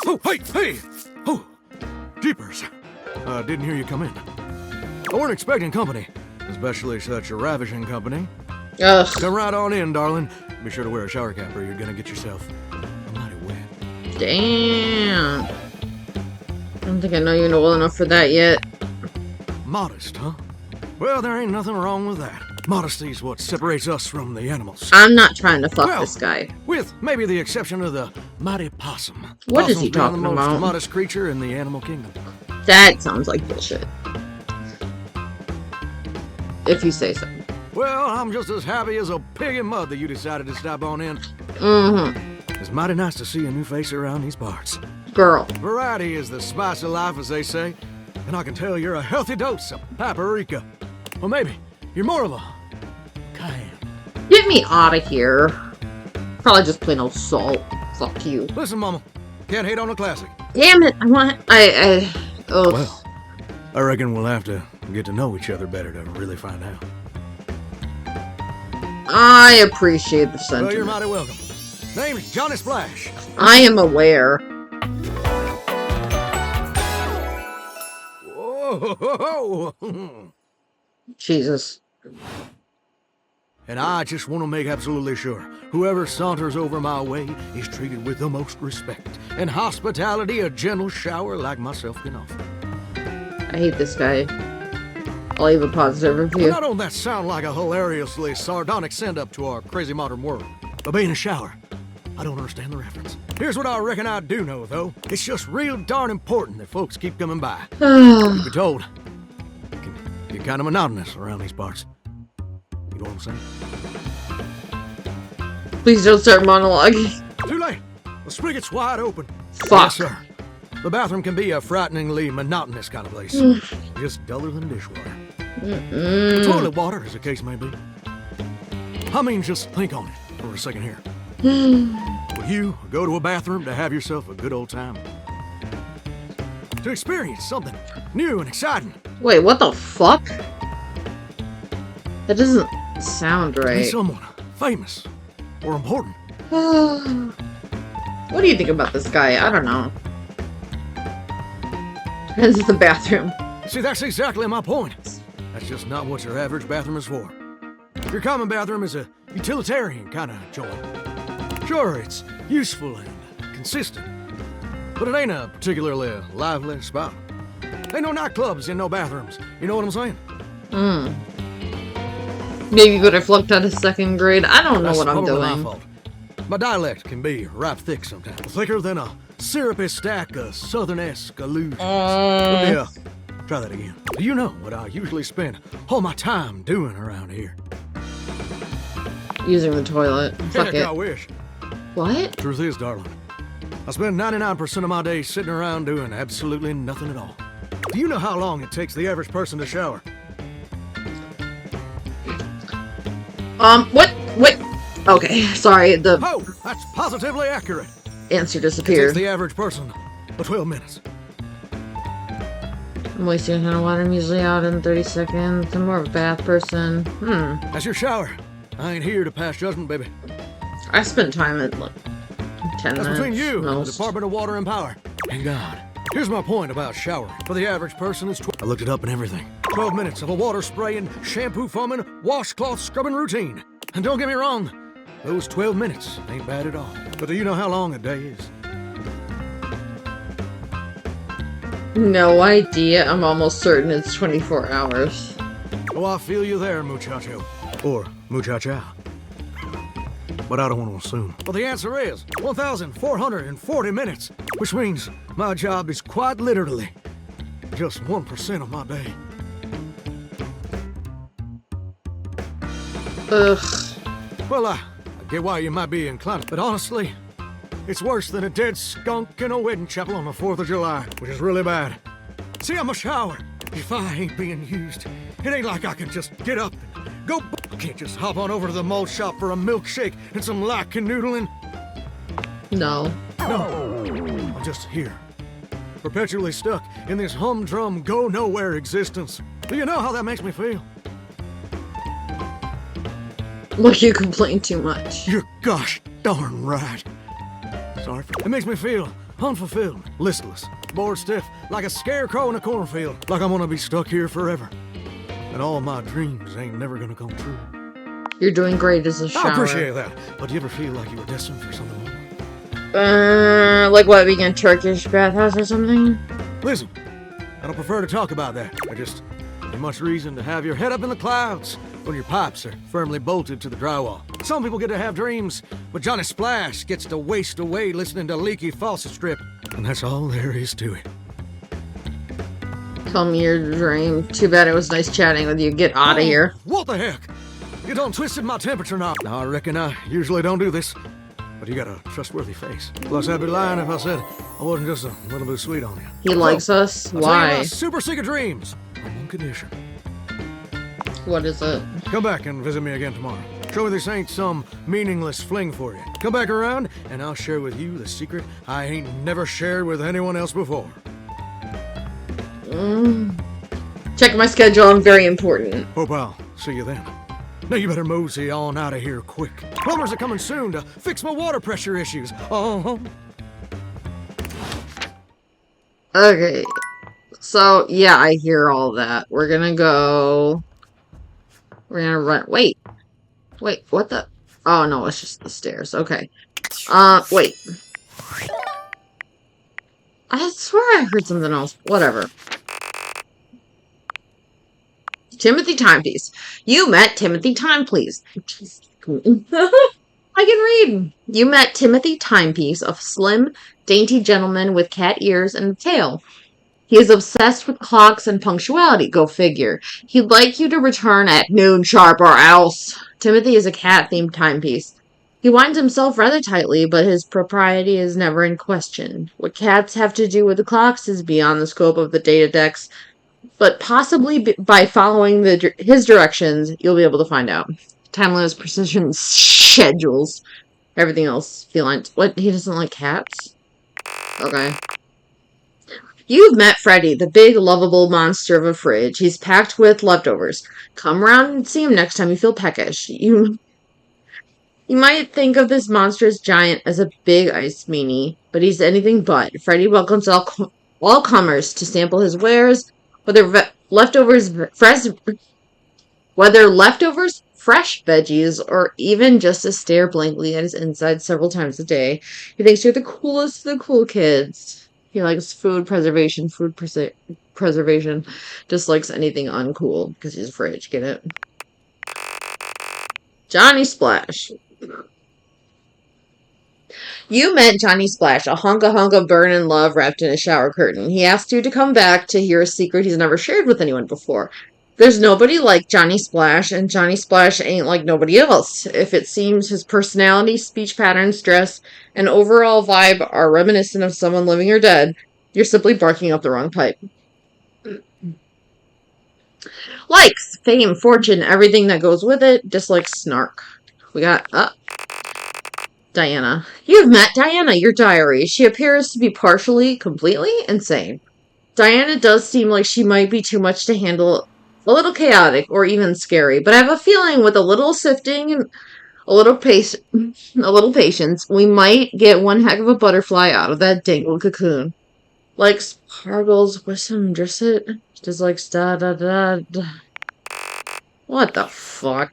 Speaker 16: Oh, hey! Oh, jeepers. Didn't hear you come in. I weren't expecting company, especially such a ravishing company.
Speaker 2: Ugh.
Speaker 16: Come right on in, darling. Be sure to wear a shower cap or you're gonna get yourself mighty wet.
Speaker 2: Damn. I don't think I know you well enough for that yet.
Speaker 16: Modest, huh? Well, there ain't nothing wrong with that. Modesty's what separates us from the animals.
Speaker 2: I'm not trying to fuck this guy.
Speaker 16: With maybe the exception of the mighty possum.
Speaker 2: What is he
Speaker 16: Possums being
Speaker 2: talking
Speaker 16: the most
Speaker 2: about?
Speaker 16: modest creature in the animal kingdom.
Speaker 2: That sounds like bullshit. If you say so.
Speaker 16: Well, I'm just as happy as a pig in mud that you decided to stop on in. It's mighty nice to see a new face around these parts.
Speaker 2: Girl.
Speaker 16: Variety is the spice of life, as they say. And I can tell you're a healthy dose of paprika. Well, maybe you're more of a cayenne.
Speaker 2: Get me out of here. Probably just plain old salt. Fuck you.
Speaker 16: Listen, Mama. Can't hate on a classic.
Speaker 2: Damn it. Oh.
Speaker 16: Well, I reckon we'll have to get to know each other better to really find out.
Speaker 2: I appreciate the sentiment.
Speaker 16: Well, you're mighty welcome. Name's Johnny Splash.
Speaker 2: I am aware.
Speaker 16: Whoa!
Speaker 2: Jesus.
Speaker 16: And I just want to make absolutely sure whoever saunters over my way is treated with the most respect and hospitality a gentle shower like myself can offer.
Speaker 2: I hate this guy. I'll leave a positive review.
Speaker 16: Now don't that sound like a hilariously sardonic send-up to our crazy modern world? But being a shower, I don't understand the reference. Here's what I reckon I do know, though. It's just real darn important that folks keep coming by. You'll be told, it can get kind of monotonous around these parts. You know what I'm saying?
Speaker 2: Please don't start monologuing.
Speaker 16: Too late. The spigot's wide open.
Speaker 2: Fuck.
Speaker 16: Yes, sir. The bathroom can be a frighteningly monotonous kind of place. Just duller than dishwater. Toilet water, as the case may be. I mean, just think on it for a second here. Will you go to a bathroom to have yourself a good old time? To experience something new and exciting.
Speaker 2: Wait, what the fuck? That doesn't sound
Speaker 16: Be
Speaker 2: right.
Speaker 16: someone famous or important.
Speaker 2: What do you think about this guy? I don't know. This is the bathroom.
Speaker 16: See, that's exactly my point. That's just not what your average bathroom is for. Your common bathroom is a utilitarian kind of joint. Sure, it's useful and consistent, but it ain't a particularly lively spot. Ain't no nightclubs in no bathrooms. You know what I'm saying?
Speaker 2: Maybe you could have flunked out of second grade. I don't know
Speaker 16: That's
Speaker 2: what I'm
Speaker 16: probably
Speaker 2: doing.
Speaker 16: my fault. My dialect can be ripe thick sometimes. Thicker than a syrupy stack of southern-esque allusions. Let me, try that again. Do you know what I usually spend all my time doing around here?
Speaker 2: Using the toilet. Fuck
Speaker 16: Heck,
Speaker 2: it.
Speaker 16: I wish.
Speaker 2: What?
Speaker 16: Truth is, darling, I spend 99% of my day sitting around doing absolutely nothing at all. Do you know how long it takes the average person to shower?
Speaker 2: What? Okay, sorry, the
Speaker 16: Oh, that's positively accurate.
Speaker 2: answer
Speaker 16: It takes
Speaker 2: disappeared.
Speaker 16: the average person 12 minutes.
Speaker 2: I'm wasting a ton of water. I'm usually out in 30 seconds. I'm more of a bath person.
Speaker 16: That's your shower. I ain't here to pass judgment, baby.
Speaker 2: I spend time at like 10
Speaker 16: That's
Speaker 2: minutes.
Speaker 16: between you and the
Speaker 2: most.
Speaker 16: Department of Water and Power. And God. Here's my point about showering. For the average person, it's 12. I looked it up and everything. 12 minutes of a water spraying, shampoo foaming, washcloth scrubbing routine. And don't get me wrong, those 12 minutes ain't bad at all. But do you know how long a day is?
Speaker 2: No idea. I'm almost certain it's 24 hours.
Speaker 16: Oh, I feel you there, muchacho. Or muchacha. But I don't want to assume. Well, the answer is 1,440 minutes, which means my job is quite literally just 1% of my day.
Speaker 2: Ugh.
Speaker 16: Well, I get why you might be inclined, but honestly, it's worse than a dead skunk in a wedding chapel on the 4th of July, which is really bad. See, I'm a shower. If I ain't being used, it ain't like I can just get up and go. Can't just hop on over to the malt shop for a milkshake and some light canoodling.
Speaker 2: No.
Speaker 16: No. I'm just here, perpetually stuck in this humdrum, go-nowhere existence. Do you know how that makes me feel?
Speaker 2: Look, you complain too much.
Speaker 16: You're gosh darn right. Sorry for it. Makes me feel unfulfilled, listless, bored stiff, like a scarecrow in a cornfield, like I'm gonna be stuck here forever. And all my dreams ain't never gonna come true.
Speaker 2: You're doing great as a shower.
Speaker 16: I appreciate that. But do you ever feel like you were destined for something more?
Speaker 2: Like what, being a Turkish bathhouse or something?
Speaker 16: Listen, I don't prefer to talk about that. I just ain't much reason to have your head up in the clouds when your pipes are firmly bolted to the drywall. Some people get to have dreams, but Johnny Splash gets to waste away listening to leaky faucet strip. And that's all there is to it.
Speaker 2: Tell me your dream. Too bad it was nice chatting with you. Get out of here.
Speaker 16: What the heck? You done twisted my temperature knob. Now, I reckon I usually don't do this, but you got a trustworthy face. Plus, I'd be lying if I said I wasn't just a little bit sweet on you.
Speaker 2: He likes us?
Speaker 16: I'll tell you
Speaker 2: Why?
Speaker 16: my super secret dreams. On one condition.
Speaker 2: What is it?
Speaker 16: Come back and visit me again tomorrow. Show me this ain't some meaningless fling for you. Come back around, and I'll share with you the secret I ain't never shared with anyone else before.
Speaker 2: Check my schedule. I'm very important.
Speaker 16: Hope I'll see you then. Now you better mosey on out of here quick. Plumbers are coming soon to fix my water pressure issues.
Speaker 2: Okay. So, yeah, I hear all that. We're gonna go... We're gonna run... Wait, what the... Oh, no, it's just the stairs. Okay. Wait. I swear I heard something else. Whatever. Timothy Timepiece. You met Timothy Timepiece. I can read. You met Timothy Timepiece, a slim, dainty gentleman with cat ears and a tail. He is obsessed with clocks and punctuality. Go figure. He'd like you to return at noon sharp or else. Timothy is a cat-themed timepiece. He winds himself rather tightly, but his propriety is never in question. What cats have to do with the clocks is beyond the scope of the data decks, but possibly by following his directions, you'll be able to find out. Time limits, precision, schedules, everything else. Felines. What? He doesn't like cats? Okay. You've met Freddy, the big, lovable monster of a fridge. He's packed with leftovers. Come round and see him next time you feel peckish. You might think of this monstrous giant as a big ice meanie, but he's anything but. Freddy welcomes all comers to sample his wares, whether leftovers, fresh veggies, or even just to stare blankly at his inside several times a day. He thinks you're the coolest of the cool kids. He likes food preservation, dislikes anything uncool, because he's a fridge, get it? Johnny Splash. You met Johnny Splash, a hunka burnin' love wrapped in a shower curtain. He asked you to come back to hear a secret he's never shared with anyone before. There's nobody like Johnny Splash, and Johnny Splash ain't like nobody else. If it seems his personality, speech patterns, dress, and overall vibe are reminiscent of someone living or dead, you're simply barking up the wrong pipe. Likes, fame, fortune, everything that goes with it, dislikes snark. We got, Diana. You've met Diana, your diary. She appears to be completely insane. Diana does seem like she might be too much to handle, a little chaotic, or even scary, but I have a feeling with a little sifting and a little patience, we might get one heck of a butterfly out of that dangled cocoon. Like sparkles with some drisset, just like da. What the fuck?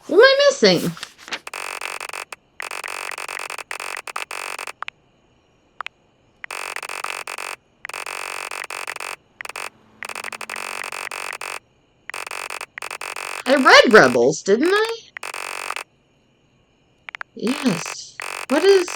Speaker 2: What am I missing? I read Rebels, didn't I? Yes. What is...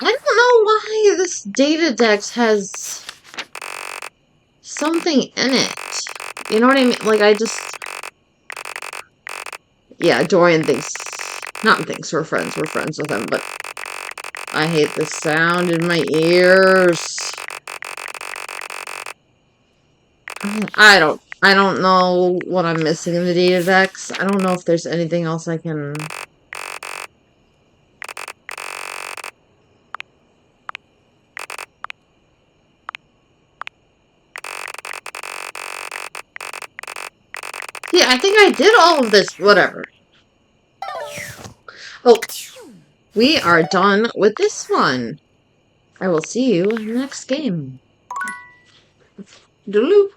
Speaker 2: I don't know why this data dex has something in it. You know what I mean? Like, I just... Yeah, Dorian thinks... Not thinks we're friends with him, but... I hate the sound in my ears. I don't know what I'm missing in the data dex. I don't know if there's anything else I can... Yeah, I think I did all of this. Whatever. Oh, we are done with this one. I will see you in the next game. Doodaloo.